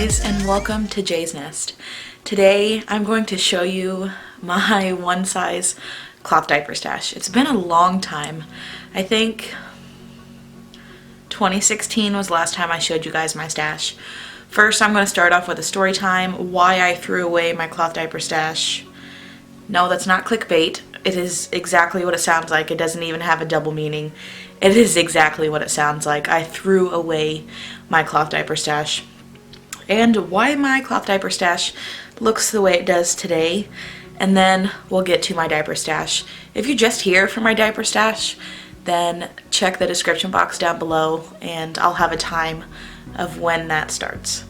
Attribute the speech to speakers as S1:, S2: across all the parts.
S1: guys, and welcome to Jay's Nest. Today I'm going to show you my one size cloth diaper stash. It's been a long time. I think 2016 was the last time I showed you guys my stash. First, I'm going to start off with a story time, why I threw away my cloth diaper stash. No, that's not clickbait. It is exactly what it sounds like. It doesn't even have a double meaning. It is exactly what it sounds like. I threw away my cloth diaper stash. And why my cloth diaper stash looks the way it does today. And then we'll get to my diaper stash. If you're just here for my diaper stash, then check the description box down below and I'll have a time of when that starts.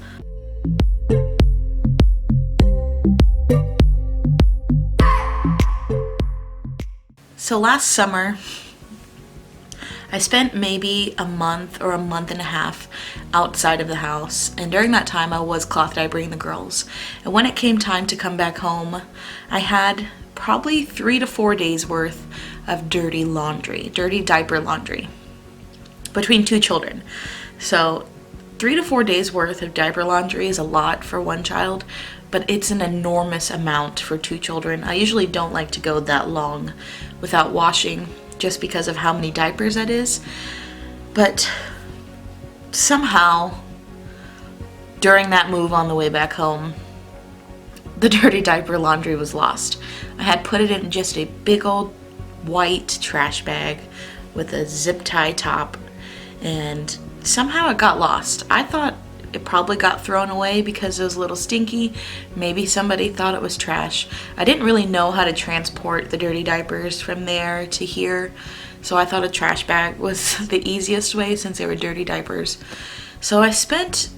S1: So last summer, I spent maybe a month or a month and a half outside of the house, and during that time I was cloth diapering the girls. And when it came time to come back home, I had probably 3 to 4 days worth of dirty diaper laundry between 2 children. So 3 to 4 days worth of diaper laundry is a lot for one child, but it's an enormous amount for 2 children. I usually don't like to go that long without washing just because of how many diapers that is. But somehow, during that move on the way back home, the dirty diaper laundry was lost. I had put it in just a big old white trash bag with a zip tie top, and somehow it got lost. I thought it probably got thrown away because it was a little stinky. Maybe somebody thought it was trash. I didn't really know how to transport the dirty diapers from there to here, so I thought a trash bag was the easiest way since they were dirty diapers. So I spent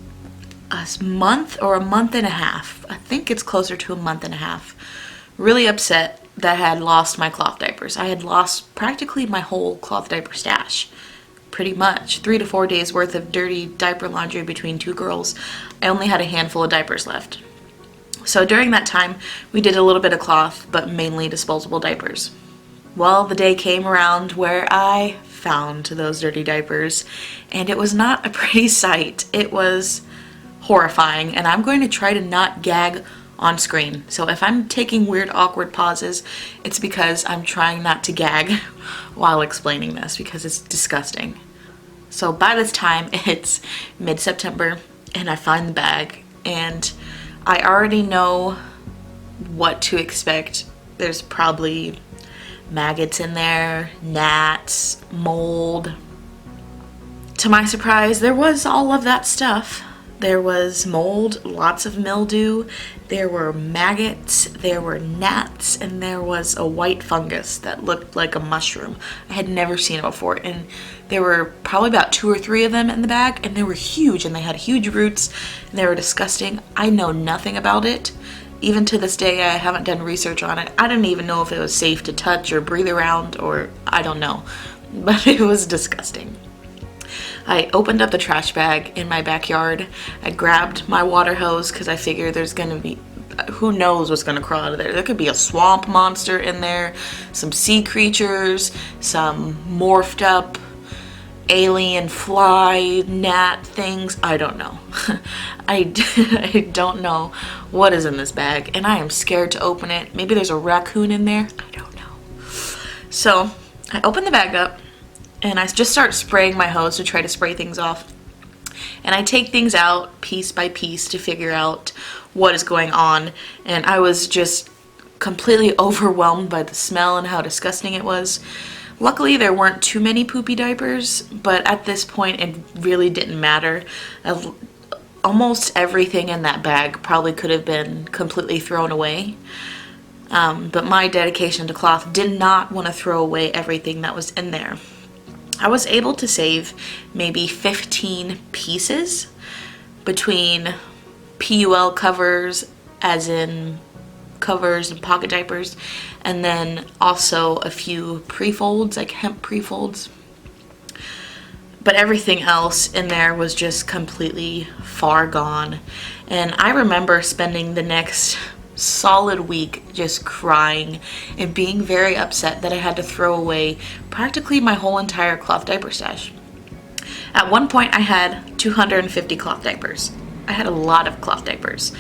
S1: a month or a month and a half, I think it's closer to a month and a half, really upset that I had lost my cloth diapers. I had lost practically my whole cloth diaper stash. Pretty much 3 to 4 days worth of dirty diaper laundry between 2 girls. I only had a handful of diapers left. So during that time, we did a little bit of cloth, but mainly disposable diapers. Well, the day came around where I found those dirty diapers, and it was not a pretty sight. It was horrifying, and I'm going to try to not gag on screen. So if I'm taking weird, awkward pauses, it's because I'm trying not to gag while explaining this, because it's disgusting. So by this time, it's mid-September, and I find the bag, and I already know what to expect. There's probably maggots in there, gnats, mold. To my surprise, there was all of that stuff. There was mold, lots of mildew, there were maggots, there were gnats, and there was a white fungus that looked like a mushroom. I had never seen it before, and there were probably about 2 or 3 of them in the bag, and they were huge, and they had huge roots, and they were disgusting. I know nothing about it. Even to this day, I haven't done research on it. I didn't even know if it was safe to touch or breathe around, or I don't know, but it was disgusting. I opened up the trash bag in my backyard. I grabbed my water hose because I figured there's gonna be, who knows what's gonna crawl out of there. There could be a swamp monster in there, some sea creatures, some morphed up alien fly, gnat things. I don't know. I don't know what is in this bag, and I am scared to open it. Maybe there's a raccoon in there. I don't know. So I opened the bag up, and I just start spraying my hose to try to spray things off. And I take things out piece by piece to figure out what is going on. And I was just completely overwhelmed by the smell and how disgusting it was. Luckily, there weren't too many poopy diapers, but at this point, it really didn't matter. Almost everything in that bag probably could have been completely thrown away. But my dedication to cloth did not want to throw away everything that was in there. I was able to save maybe 15 pieces between PUL covers, as in covers and pocket diapers, and then also a few pre-folds, like hemp pre-folds. But everything else in there was just completely far gone. And I remember spending the next solid week just crying and being very upset that I had to throw away practically my whole entire cloth diaper stash. At one point I had 250 cloth diapers. I had a lot of cloth diapers,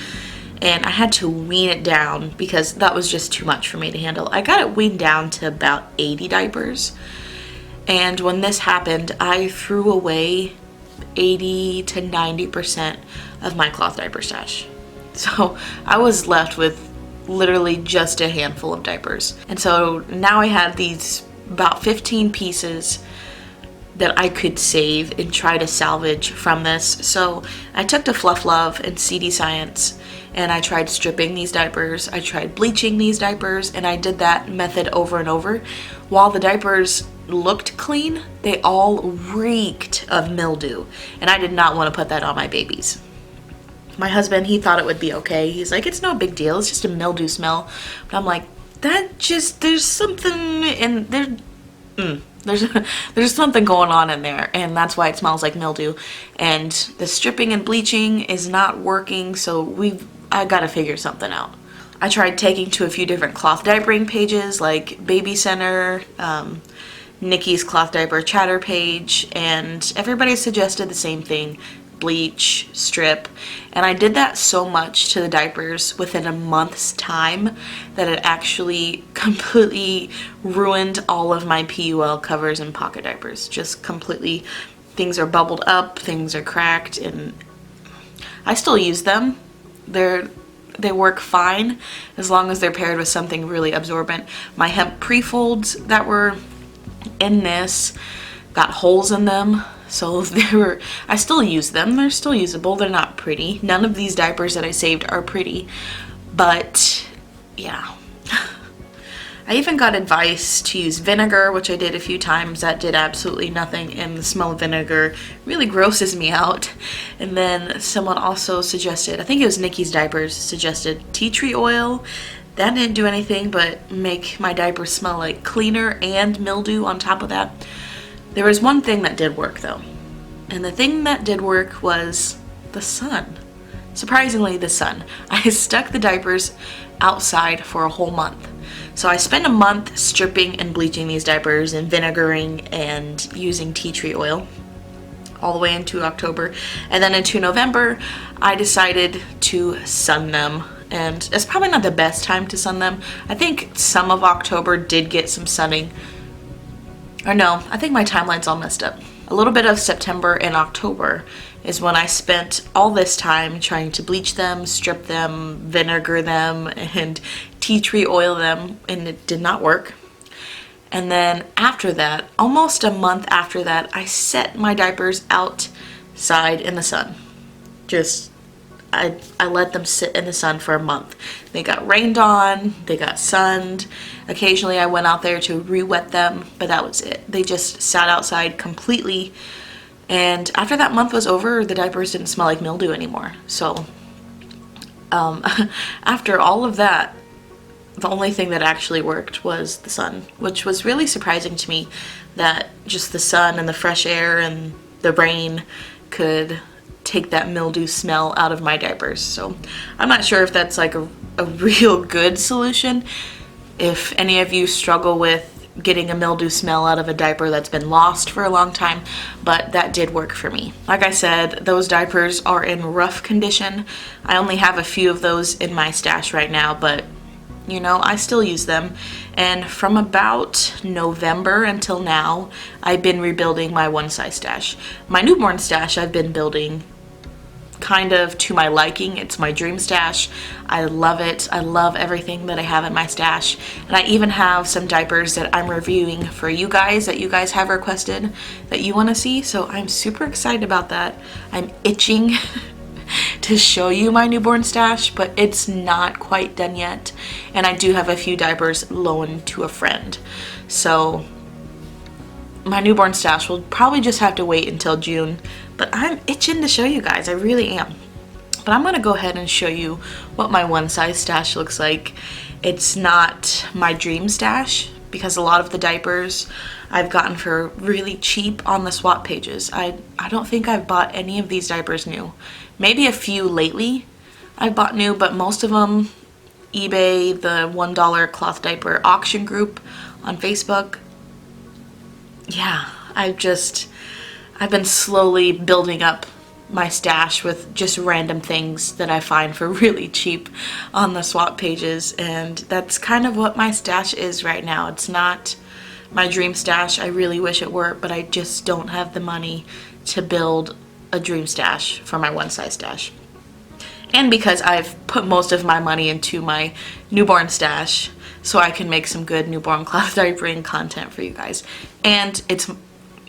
S1: and I had to wean it down because that was just too much for me to handle. I got it weaned down to about 80 diapers, and when this happened, I threw away 80 to 90% of my cloth diaper stash. So I was left with literally just a handful of diapers. And so now I had these about 15 pieces that I could save and try to salvage from this. So I took to Fluff Love and CD Science, and I tried stripping these diapers, I tried bleaching these diapers, and I did that method over and over. While the diapers looked clean, they all reeked of mildew, and I did not want to put that on my babies. My husband, he thought it would be okay. He's like, it's no big deal, it's just a mildew smell. But I'm like, there's something in there. There's something going on in there, and that's why it smells like mildew. And the stripping and bleaching is not working, so I gotta figure something out. I tried taking to a few different cloth diapering pages like Baby Center, Nikki's Cloth Diaper Chatter page, and everybody suggested the same thing: bleach, strip. And I did that so much to the diapers within a month's time that it actually completely ruined all of my PUL covers and pocket diapers. Just completely. Things are bubbled up, things are cracked, and I still use them. They work fine as long as they're paired with something really absorbent. My hemp pre-folds that were in this got holes in them, so I still use them. They're still usable. They're not pretty. None of these diapers that I saved are pretty, but yeah. I even got advice to use vinegar, which I did a few times. That did absolutely nothing, and the smell of vinegar really grosses me out. And then someone also suggested, I think it was Nikki's Diapers, suggested tea tree oil. That didn't do anything but make my diapers smell like cleaner and mildew on top of that. There was one thing that did work though, and the thing that did work was the sun. Surprisingly, the sun. I stuck the diapers outside for a whole month. So I spent a month stripping and bleaching these diapers and vinegaring and using tea tree oil all the way into October. And then into November, I decided to sun them. And it's probably not the best time to sun them. I think some of October did get some sunning. Or no, I think my timeline's all messed up. A little bit of September and October is when I spent all this time trying to bleach them, strip them, vinegar them, and tea tree oil them, and it did not work. And then after that, almost a month after that, I set my diapers outside in the sun. I let them sit in the sun for a month. They got rained on, they got sunned. Occasionally I went out there to re-wet them, but that was it. They just sat outside completely. And after that month was over, the diapers didn't smell like mildew anymore. So after all of that, the only thing that actually worked was the sun, which was really surprising to me, that just the sun and the fresh air and the rain could take that mildew smell out of my diapers. So I'm not sure if that's like a real good solution. If any of you struggle with getting a mildew smell out of a diaper that's been lost for a long time, but that did work for me. Like I said, those diapers are in rough condition. I only have a few of those in my stash right now, but you know, I still use them. And from about November until now, I've been rebuilding my one size stash. My newborn stash I've been building kind of to my liking. It's my dream stash. I love it. I love everything that I have in my stash. And I even have some diapers that I'm reviewing for you guys that you guys have requested that you want to see. So I'm super excited about that. I'm itching to show you my newborn stash, but it's not quite done yet. And I do have a few diapers loaned to a friend. So my newborn stash will probably just have to wait until June, but I'm itching to show you guys. I really am. But I'm gonna go ahead and show you what my one size stash looks like. It's not my dream stash because a lot of the diapers I've gotten for really cheap on the swap pages. I don't think I've bought any of these diapers new. Maybe a few lately I've bought new, but most of them eBay, the $1 cloth diaper auction group on Facebook. Yeah, I've been slowly building up my stash with just random things that I find for really cheap on the swap pages, and that's kind of what my stash is right now. It's not my dream stash. I really wish it were, but I just don't have the money to build a dream stash for my one size stash. And because I've put most of my money into my newborn stash so I can make some good newborn cloth diapering content for you guys. And it's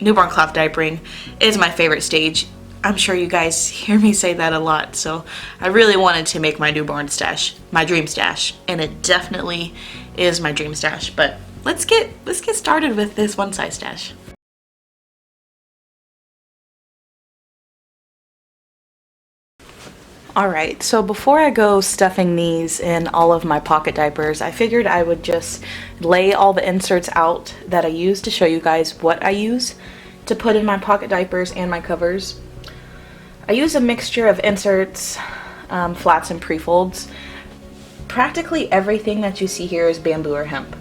S1: newborn cloth diapering is my favorite stage. I'm sure you guys hear me say that a lot, so I really wanted to make my newborn stash my dream stash, and it definitely is my dream stash. But let's get started with this one size stash. Alright, so before I go stuffing these in all of my pocket diapers, I figured I would just lay all the inserts out that I use to show you guys what I use to put in my pocket diapers and my covers. I use a mixture of inserts, flats, and pre-folds. Practically everything that you see here is bamboo or hemp,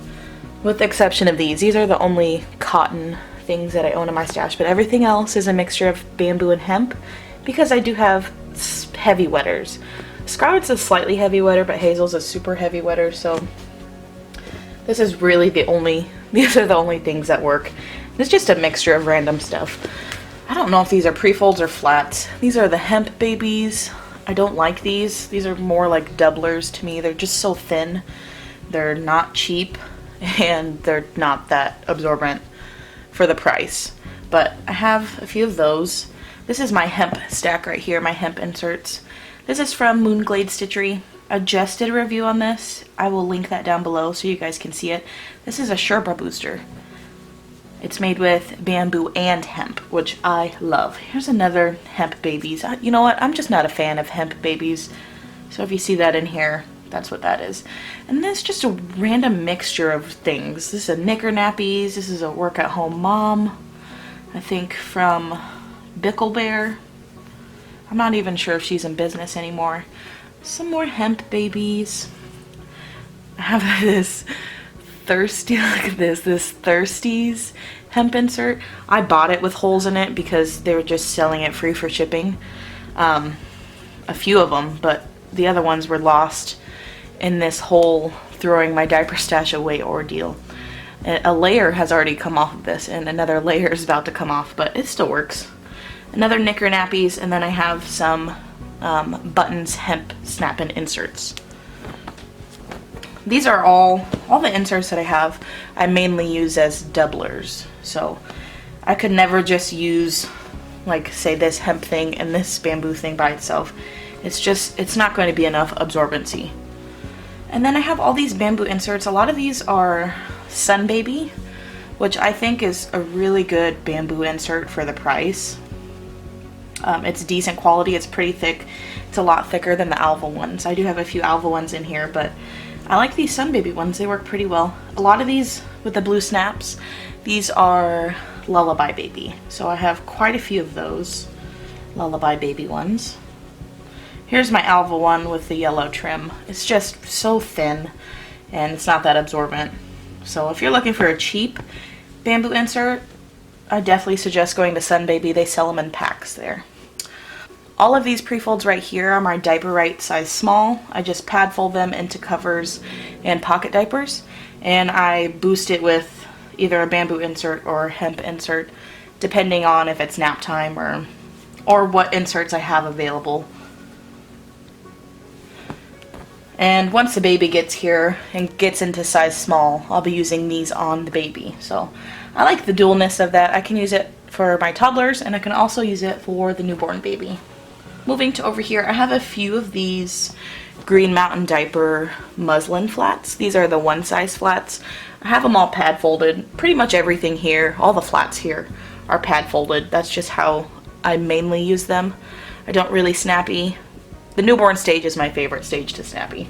S1: with the exception of these. These are the only cotton things that I own in my stash, but everything else is a mixture of bamboo and hemp because I do have heavy wetters. Scarlett's a slightly heavy wetter, but Hazel's a super heavy wetter, so this is really these are the only things that work. It's just a mixture of random stuff. I don't know if these are pre-folds or flats. These are the hemp babies. I don't like these. These are more like doublers to me. They're just so thin. They're not cheap, and they're not that absorbent for the price. But I have a few of those. This is my hemp stack right here, my hemp inserts. This is from Moonglade Stitchery. I just did a review on this. I will link that down below so you guys can see it. This is a Sherpa booster. It's made with bamboo and hemp, which I love. Here's another hemp babies. You know what? I'm just not a fan of hemp babies. So if you see that in here, that's what that is. And this is just a random mixture of things. This is a knicker nappies. This is a work at home mom. I think from Bickle Bear. I'm not even sure if she's in business anymore. Some more hemp babies. I have this thirsty, look at this Thirsties hemp insert. I bought it with holes in it because they were just selling it free for shipping. A few of them, but the other ones were lost in this whole throwing my diaper stash away ordeal. A layer has already come off of this, and another layer is about to come off, but it still works. Another knicker nappies, and then I have some buttons hemp snap-in inserts. These are all the inserts that I have. I mainly use as doublers, so I could never just use, like, say this hemp thing and this bamboo thing by itself. It's not going to be enough absorbency. And then I have all these bamboo inserts. A lot of these are Sun Baby, which I think is a really good bamboo insert for the price. It's decent quality. It's pretty thick. It's a lot thicker than the Alva ones. I do have a few Alva ones in here, but I like these Sun Baby ones. They work pretty well. A lot of these with the blue snaps, these are Lullaby Baby. So I have quite a few of those Lullaby Baby ones. Here's my Alva one with the yellow trim. It's just so thin and it's not that absorbent. So if you're looking for a cheap bamboo insert, I definitely suggest going to Sun Baby. They sell them in packs there. All of these pre-folds right here are my Diaper Right size small. I just pad fold them into covers and pocket diapers, and I boost it with either a bamboo insert or hemp insert, depending on if it's nap time or what inserts I have available. And once the baby gets here and gets into size small, I'll be using these on the baby. So I like the dualness of that. I can use it for my toddlers, and I can also use it for the newborn baby. Moving to over here, I have a few of these Green Mountain Diaper muslin flats. These are the one size flats. I have them all pad folded. Pretty much everything here, all the flats here, are pad folded. That's just how I mainly use them. I don't really snappy. The newborn stage is my favorite stage to snappy.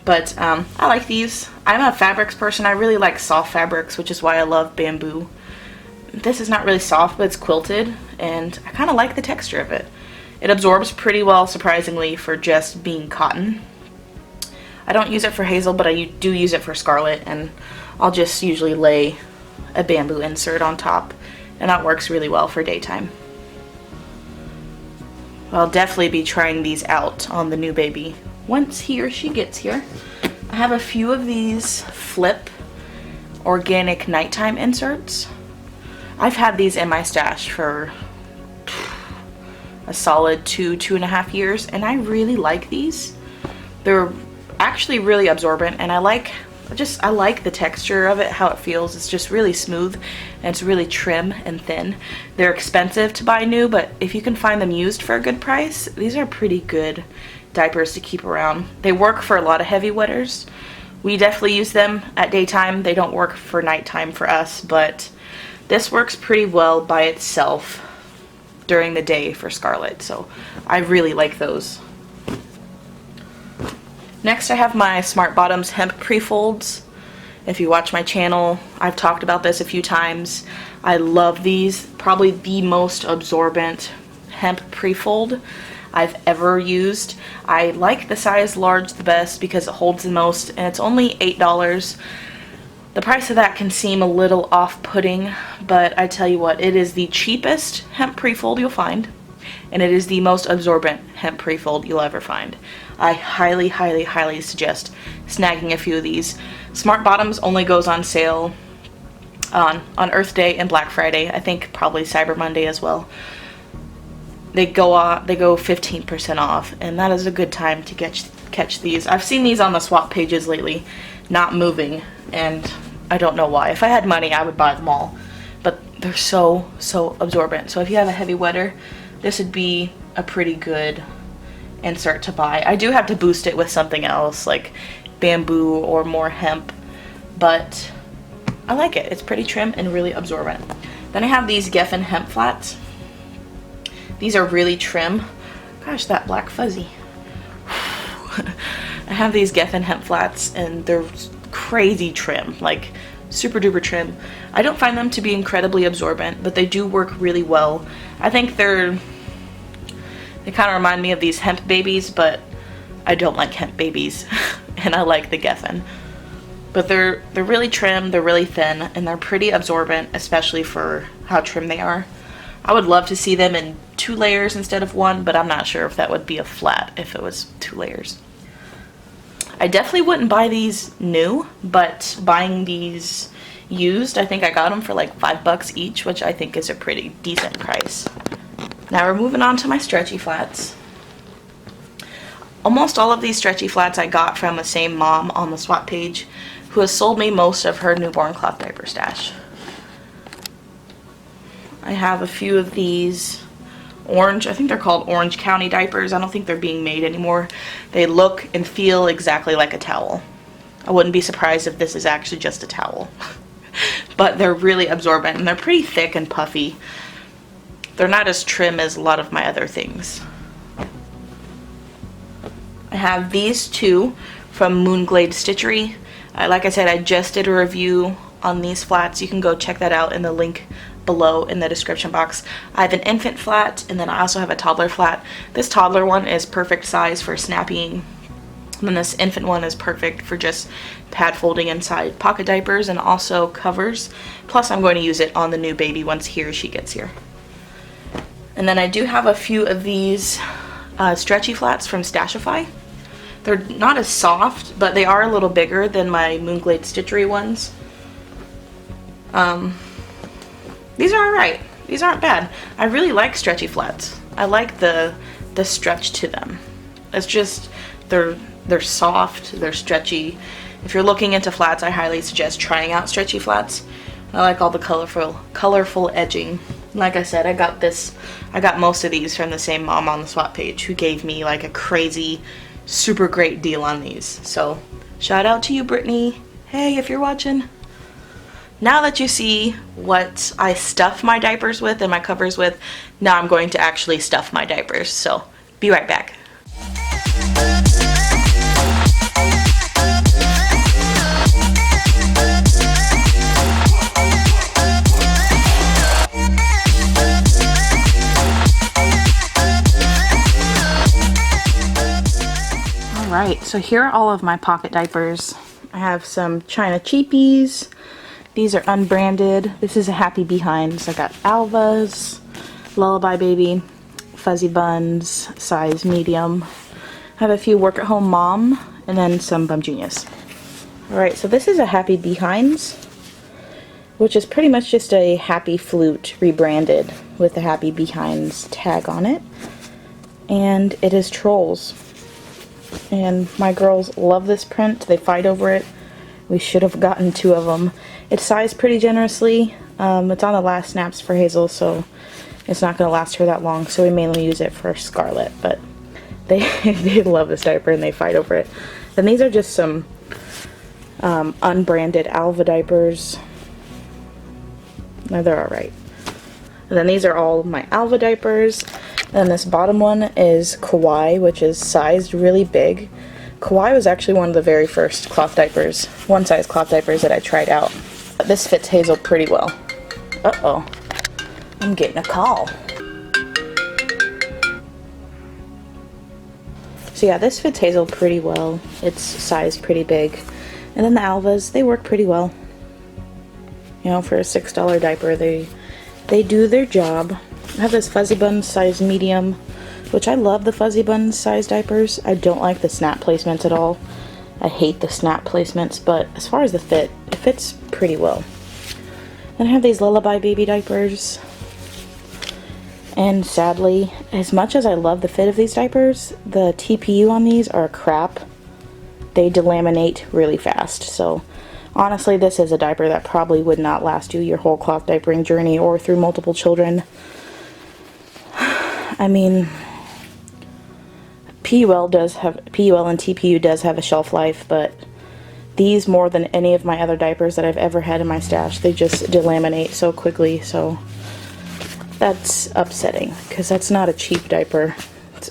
S1: But I like these. I'm a fabrics person. I really like soft fabrics, which is why I love bamboo. This is not really soft, but it's quilted, and I kind of like the texture of it. It absorbs pretty well, surprisingly, for just being cotton. I don't use it for Hazel, but I do use it for Scarlett, and I'll just usually lay a bamboo insert on top, and that works really well for daytime. I'll definitely be trying these out on the new baby once he or she gets here. I have a few of these flip organic nighttime inserts. I've had these in my stash for a solid 2.5 years, and I really like these. They're actually really absorbent, and I like the texture of it, how it feels. It's just really smooth, and it's really trim and thin. They're expensive to buy new, but if you can find them used for a good price, these are pretty good diapers to keep around. They work for a lot of heavy wetters. We definitely use them at daytime. They don't work for nighttime for us, but this works pretty well by itself during the day for Scarlett, so I really like those. Next, I have my Smart Bottoms hemp pre-folds. If you watch my channel, I've talked about this a few times. I love these. Probably the most absorbent hemp pre-fold I've ever used. I like the size large the best because it holds the most, and it's only $8. The price of that can seem a little off-putting, but I tell you what, it is the cheapest hemp pre-fold you'll find, and it is the most absorbent hemp pre-fold you'll ever find. I highly, highly, highly suggest snagging a few of these. Smart Bottoms only goes on sale on Earth Day and Black Friday. I think probably Cyber Monday as well. They go 15% off, and that is a good time to catch these. I've seen these on the swap pages lately, not moving, and I don't know why. If I had money, I would buy them all, but they're so absorbent. So if you have a heavy wetter, this would be a pretty good insert to buy. I do have to boost it with something else like bamboo or more hemp, but I like it. It's pretty trim and really absorbent. Then I have these Geffen hemp flats. These are really trim. Gosh, that black fuzzy. I have these Geffen hemp flats, and they're crazy trim, like super duper trim. I don't find them to be incredibly absorbent, but they do work really well. I think they kind of remind me of these hemp babies, but I don't like hemp babies, and I like the Geffen. But they're really trim, they're really thin, and they're pretty absorbent, especially for how trim they are. I would love to see them in 2 layers instead of 1, but I'm not sure if that would be a flat if it was 2 layers. I definitely wouldn't buy these new, but buying these used, I think I got them for like $5 each, which I think is a pretty decent price. Now we're moving on to my stretchy flats. Almost all of these stretchy flats I got from the same mom on the swap page, who has sold me most of her newborn cloth diaper stash. I have a few of these orange, I think they're called Orange County diapers. I don't think they're being made anymore. They look and feel exactly like a towel. I wouldn't be surprised if this is actually just a towel. But they're really absorbent, and they're pretty thick and puffy. They're not as trim as a lot of my other things. I have these two from Moonglade Stitchery. Like I said, I just did a review on these flats. You can go check that out in the link below in the description box. I have an infant flat, and then I also have a toddler flat. This toddler one is perfect size for snapping, and then this infant one is perfect for just pad folding inside pocket diapers and also covers. Plus I'm going to use it on the new baby once he or she gets here. And then I do have a few of these stretchy flats from Stashify. They're not as soft, but they are a little bigger than my Moonglade Stitchery ones. These are alright. These aren't bad. I really like stretchy flats. I like the stretch to them. It's just, they're soft, they're stretchy. If you're looking into flats, I highly suggest trying out stretchy flats. I like all the colorful edging. Like I said, I got most of these from the same mom on the swap page who gave me like a crazy, super great deal on these. So shout out to you, Brittany. Hey, if you're watching. Now that you see what I stuff my diapers with and my covers with, now I'm going to actually stuff my diapers. So be right back. Alright, so here are all of my pocket diapers. I have some China cheapies. These are unbranded. This is a Happy Behind. So I got Alva's, Lullaby Baby, Fuzzy Buns, size medium. I have a few Work at Home Mom, and then some Bum Genius. Alright, so this is a Happy Behinds, which is pretty much just a Happy Flute rebranded with the Happy Behinds tag on it. And it is Trolls. And my girls love this print. They fight over it. We should have gotten 2 of them. It's sized pretty generously. It's on the last snaps for Hazel, so it's not going to last her that long. So we mainly use it for Scarlet, but they they love this diaper and they fight over it. Then these are just some unbranded Alva diapers. No, they're alright. And then these are all my Alva diapers. And this bottom one is Kawaii, which is sized really big. Kawaii was actually one of the very first cloth diapers, one size cloth diapers that I tried out. This fits Hazel pretty well. Uh-oh. I'm getting a call. So yeah, this fits Hazel pretty well. It's sized pretty big. And then the Alvas, they work pretty well. You know, for a $6 diaper, they do their job. I have this Fuzzy Bun size medium, which I love the Fuzzy Bun size diapers. I don't like the snap placements at all. I hate the snap placements, but as far as the fit, it fits pretty well. Then I have these Lullaby baby diapers. And sadly, as much as I love the fit of these diapers, the TPU on these are crap. They delaminate really fast, so honestly, this is a diaper that probably would not last you your whole cloth diapering journey or through multiple children. I mean, PUL and TPU does have a shelf life, but these, more than any of my other diapers that I've ever had in my stash, they just delaminate so quickly, so that's upsetting, because that's not a cheap diaper.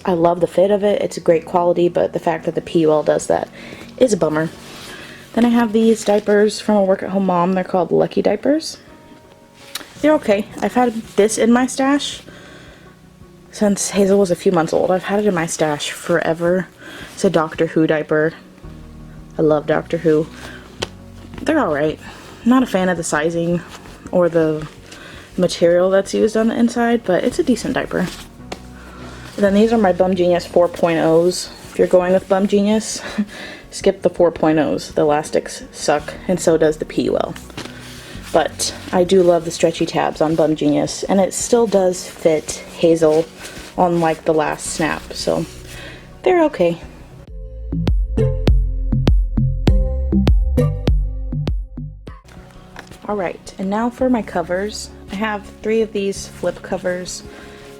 S1: I love the fit of it, it's a great quality, but the fact that the PUL does that is a bummer. Then I have these diapers from a Work at Home Mom. They're called Lucky Diapers. They're okay. I've had this in my stash since Hazel was a few months old. I've had it in my stash forever. It's a Doctor Who diaper. I love Doctor Who. They're alright. Not a fan of the sizing or the material that's used on the inside, but it's a decent diaper. And then these are my Bum Genius 4.0s. If you're going with Bum Genius, skip the 4.0s. The elastics suck, and so does the PUL. But I do love the stretchy tabs on Bum Genius, and it still does fit Hazel on like the last snap, so they're okay. Alright, and now for my covers. I have 3 of these flip covers.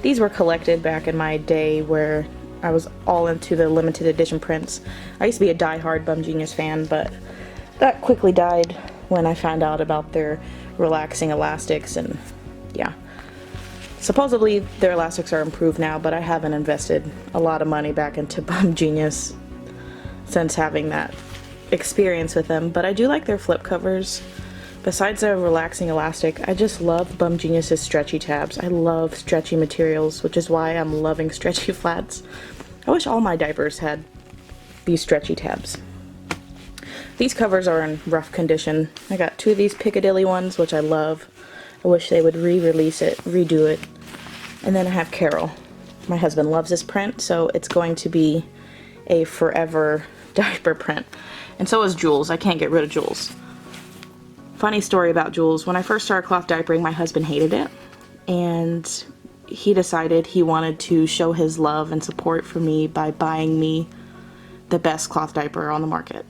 S1: These were collected back in my day where I was all into the limited edition prints. I used to be a die-hard Bum Genius fan, but that quickly died when I found out about their relaxing elastics, and yeah. Supposedly their elastics are improved now, but I haven't invested a lot of money back into Bum Genius since having that experience with them, but I do like their flip covers. Besides the relaxing elastic, I just love Bum Genius's stretchy tabs. I love stretchy materials, which is why I'm loving stretchy flats. I wish all my diapers had these stretchy tabs. These covers are in rough condition. I got 2 of these Piccadilly ones, which I love. I wish they would re-release it, redo it. And then I have Carol. My husband loves this print, so it's going to be a forever diaper print. And so is Jules. I can't get rid of Jules. Funny story about Jules. When I first started cloth diapering, my husband hated it. And he decided he wanted to show his love and support for me by buying me the best cloth diaper on the market.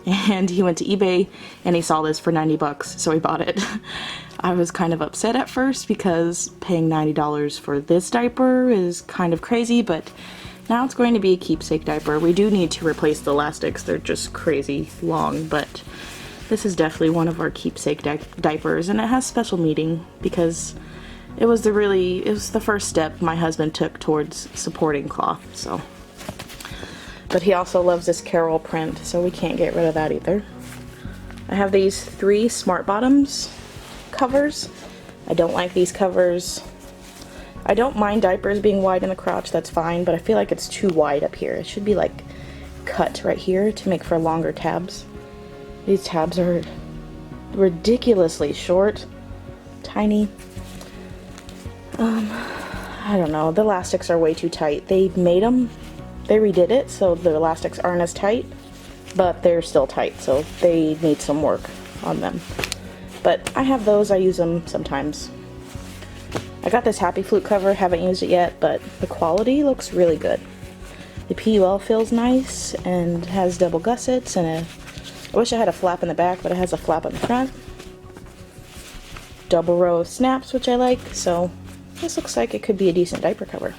S1: And he went to eBay and he saw this for 90 bucks, so he bought it. I was kind of upset at first because paying $90 for this diaper is kind of crazy, but now it's going to be a keepsake diaper. We do need to replace the elastics. They're just crazy long, but this is definitely one of our keepsake diapers, and it has special meaning because it was the first step my husband took towards supporting cloth, so. But he also loves this Carol print, so we can't get rid of that either. I have these 3 Smart Bottoms covers. I don't like these covers. I don't mind diapers being wide in the crotch, that's fine, but I feel like it's too wide up here. It should be like cut right here to make for longer tabs. These tabs are ridiculously short, tiny. I
S2: I don't know, the elastics are way too tight. They redid it so the elastics aren't as tight, but they're still tight, so they need some work on them. But I have those, I use them sometimes. I got this Happy Flute cover, haven't used it yet, but the quality looks really good. The PUL feels nice and has double gussets, and I wish I had a flap in the back, but it has a flap on the front. Double row of snaps, which I like, so this looks like it could be a decent diaper cover.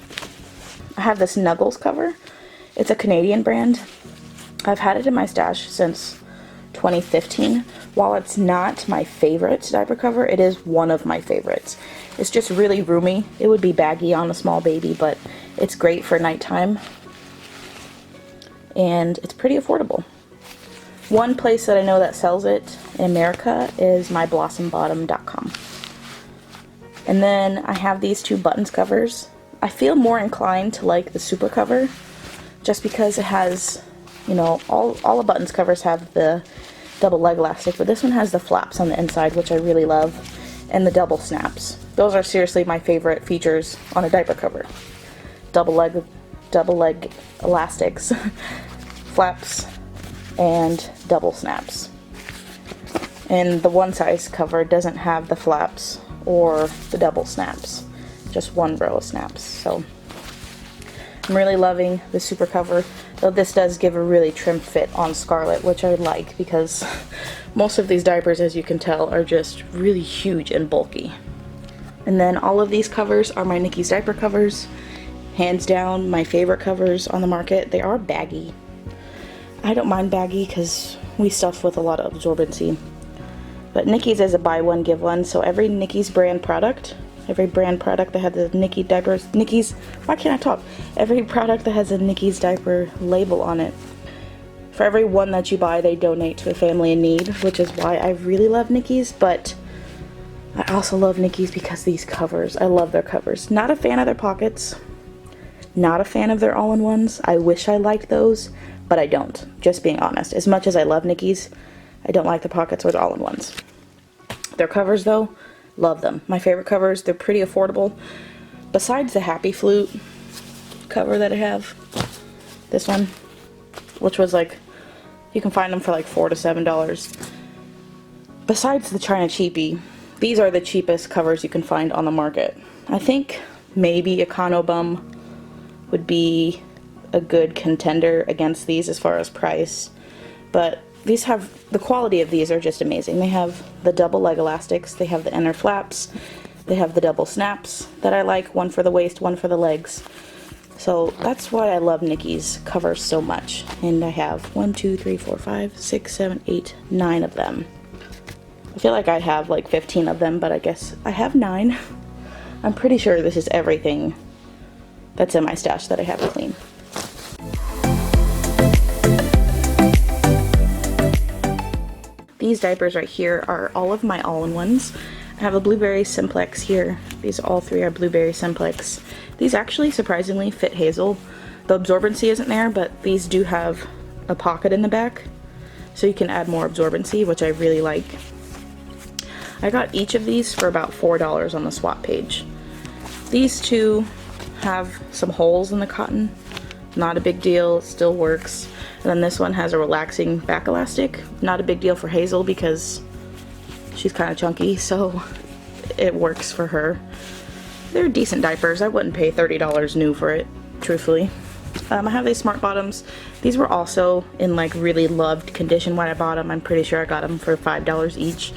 S2: I have this Nuggles cover. It's a Canadian brand. I've had it in my stash since 2015. While it's not my favorite diaper cover, it is one of my favorites. It's just really roomy. It would be baggy on a small baby, but it's great for nighttime. And it's pretty affordable. One place that I know that sells it in America is myblossombottom.com. And then I have these two buttons covers. I feel more inclined to like the super cover just because it has, you know, all the buttons covers have the double leg elastic, but this one has the flaps on the inside, which I really love, and the double snaps. Those are seriously my favorite features on a diaper cover. Double leg elastics, flaps, and double snaps. And the one size cover doesn't have the flaps or the double snaps, just one row of snaps. So I'm really loving the super cover, though this does give a really trim fit on Scarlett, which I like because most of these diapers, as you can tell, are just really huge and bulky. And then all of these covers are my Nikki's diaper covers. Hands down, my favorite covers on the market. They are baggy. I don't mind baggy because we stuff with a lot of absorbency. But Nikki's is a buy one, give one, so every Nikki's brand product, every brand product that has the Nikki diapers, why can't I talk? Every product that has a Nikki's diaper label on it, for every one that you buy, they donate to a family in need, which is why I really love Nikki's, but I also love Nikki's because these covers, I love their covers. Not a fan of their pockets, not a fan of their all-in-ones. I wish I liked those, but I don't, just being honest. As much as I love Nikki's, I don't like the pockets or the all-in-ones. Their covers, though, love them. My favorite covers, they're pretty affordable. Besides the Happy Flute cover that I have, this one, which was like, you can find them for like $4 to $7. Besides the China Cheapie, these are the cheapest covers you can find on the market. I think maybe Econobum would be a good contender against these as far as price, but these have, the quality of these are just amazing. They have the double leg elastics, they have the inner flaps, they have the double snaps that I like, one for the waist, one for the legs. So that's why I love Nikki's covers so much. And I have 1, 2, 3, 4, 5, 6, 7, 8, 9 of them. I feel like I have like 15 of them, but I guess I have 9. I'm pretty sure this is everything that's in my stash that I have to clean. These diapers right here are all of my all-in-ones. I have a Blueberry Simplex here. These all three are Blueberry Simplex. These actually surprisingly fit Hazel. The absorbency isn't there, but these do have a pocket in the back, so you can add more absorbency, which I really like. I got each of these for about $4 on the swap page. These two have some holes in the cotton. Not a big deal, it still works. And then this one has a relaxing back elastic. Not a big deal for Hazel because she's kind of chunky, so it works for her. They're decent diapers. I wouldn't pay $30 new for it, truthfully. I have these smart bottoms. These were also in like really loved condition when I bought them. I'm pretty sure I got them for $5 each.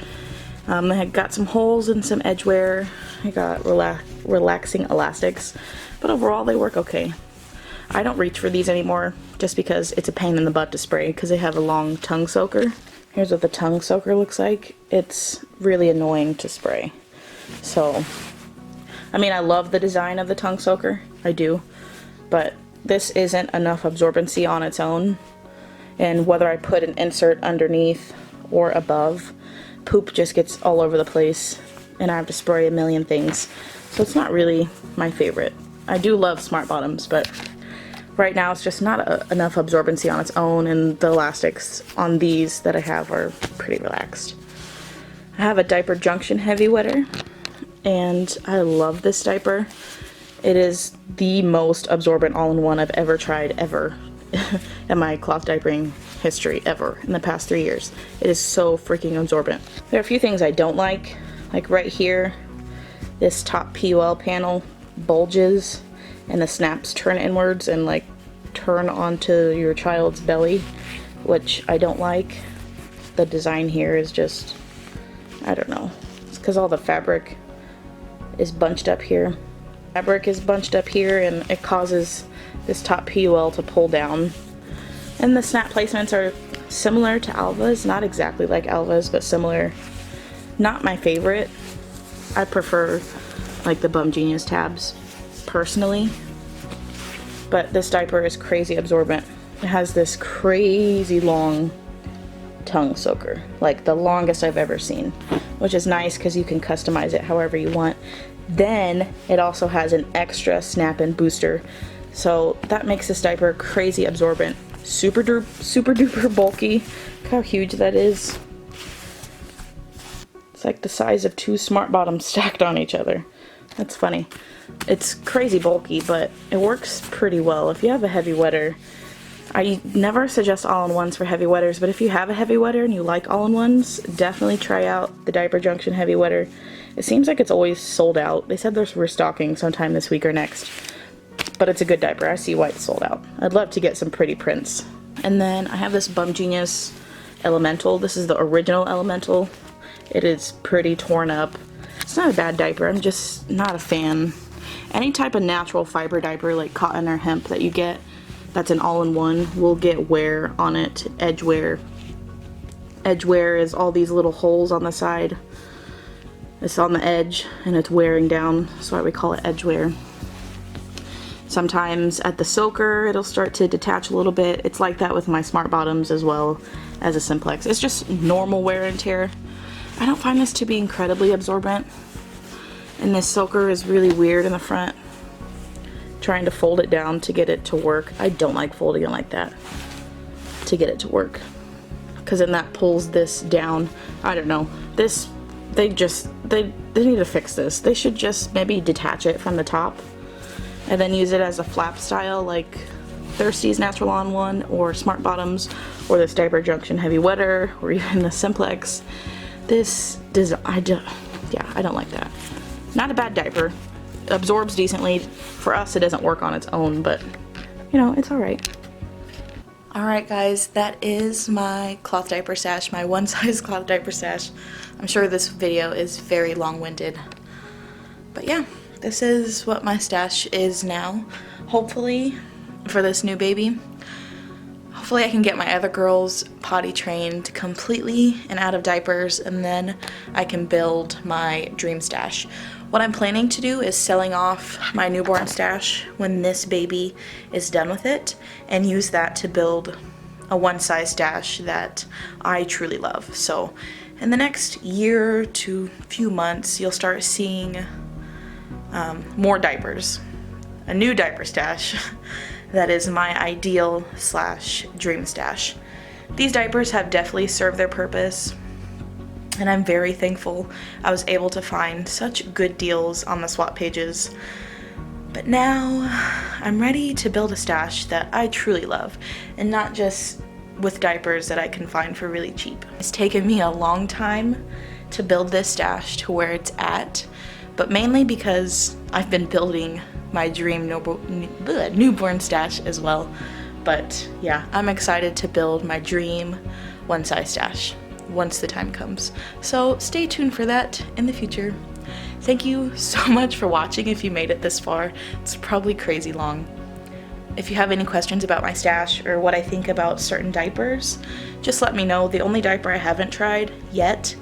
S2: I got some holes and some edge wear. I got relaxing elastics, but overall they work okay. I don't reach for these anymore just because it's a pain in the butt to spray because they have a long tongue soaker. Here's what the tongue soaker looks like. It's really annoying to spray. So, I mean, I love the design of the tongue soaker. I do. But this isn't enough absorbency on its own. And whether I put an insert underneath or above, poop just gets all over the place and I have to spray a million things. So it's not really my favorite. I do love smart bottoms, but right now it's just not enough absorbency on its own, and the elastics on these that I have are pretty relaxed. I have a Diaper Junction Heavy Wetter, and I love this diaper. It is the most absorbent all-in-one I've ever tried, ever, in my cloth diapering history, ever, in the past 3 years. It is so freaking absorbent. There are a few things I don't like right here, this top PUL panel bulges and the snaps turn inwards and like turn onto your child's belly, which I don't like. The design here is just, I don't know. It's because all the fabric is bunched up here. Fabric is bunched up here and it causes this top PUL to pull down. And the snap placements are similar to Alva's, not exactly like Alva's, but similar. Not my favorite. I prefer like the Bum Genius tabs personally. But this diaper is crazy absorbent. It has this crazy long tongue soaker, like the longest I've ever seen, which is nice because you can customize it however you want. Then it also has an extra snap-in booster, so that makes this diaper crazy absorbent. Super duper bulky. Look how huge that is. It's like the size of 2 smart bottoms stacked on each other. That's funny. It's crazy bulky, but it works pretty well. If you have a heavy wetter, I never suggest all-in-ones for heavy wetters, but if you have a heavy wetter and you like all-in-ones, definitely try out the Diaper Junction Heavy Wetter. It seems like it's always sold out. They said they're restocking sometime this week or next, but it's a good diaper. I see why it's sold out. I'd love to get some pretty prints. And then I have this Bum Genius Elemental. This is the original Elemental. It is pretty torn up. It's not a bad diaper, I'm just not a fan. Any type of natural fiber diaper like cotton or hemp that you get that's an all-in-one will get wear on it, edge wear. Edge wear is all these little holes on the side. It's on the edge and it's wearing down, that's why we call it edge wear. Sometimes at the soaker it'll start to detach a little bit. It's like that with my smart bottoms as well as a Simplex. It's just normal wear and tear. I don't find this to be incredibly absorbent. And this soaker is really weird in the front. Trying to fold it down to get it to work. I don't like folding it like that to get it to work, because then that pulls this down. I don't know. This, they need to fix this. They should just maybe detach it from the top and then use it as a flap style like Thirsty's Natural On One or Smart Bottoms or this Diaper Junction Heavy Wetter or even the Simplex. This design, I don't like that. Not a bad diaper. Absorbs decently. For us, it doesn't work on its own, but you know, it's alright.
S1: Alright guys, that is my cloth diaper stash, my one size cloth diaper stash. I'm sure this video is very long-winded. But yeah, this is what my stash is now. Hopefully, for this new baby, hopefully I can get my other girls potty trained completely and out of diapers, and then I can build my dream stash. What I'm planning to do is selling off my newborn stash when this baby is done with it and use that to build a one-size stash that I truly love. So in the next year to few months, you'll start seeing more diapers. A new diaper stash that is my ideal / dream stash. These diapers have definitely served their purpose, and I'm very thankful I was able to find such good deals on the swap pages. But now I'm ready to build a stash that I truly love, and not just with diapers that I can find for really cheap. It's taken me a long time to build this stash to where it's at, but mainly because I've been building my dream newborn stash as well. But yeah, I'm excited to build my dream one-size stash once the time comes. So stay tuned for that in the future. Thank you so much for watching if you made it this far. It's probably crazy long. If you have any questions about my stash or what I think about certain diapers, just let me know. The only diaper I haven't tried yet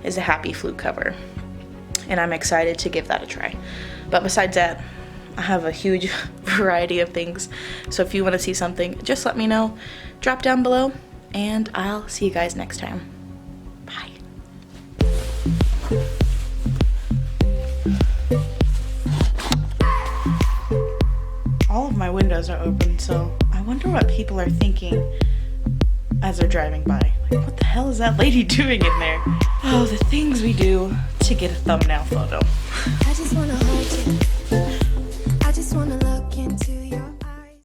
S1: is a Happy Flute cover, and I'm excited to give that a try. But besides that, I have a huge variety of things, so if you want to see something, just let me know. Drop down below, and I'll see you guys next time. Bye. All of my windows are open, so I wonder what people are thinking as they're driving by. Like, what the hell is that lady doing in there? Oh, the things we do to get a thumbnail photo.
S3: I just wanna hold you. I just look into your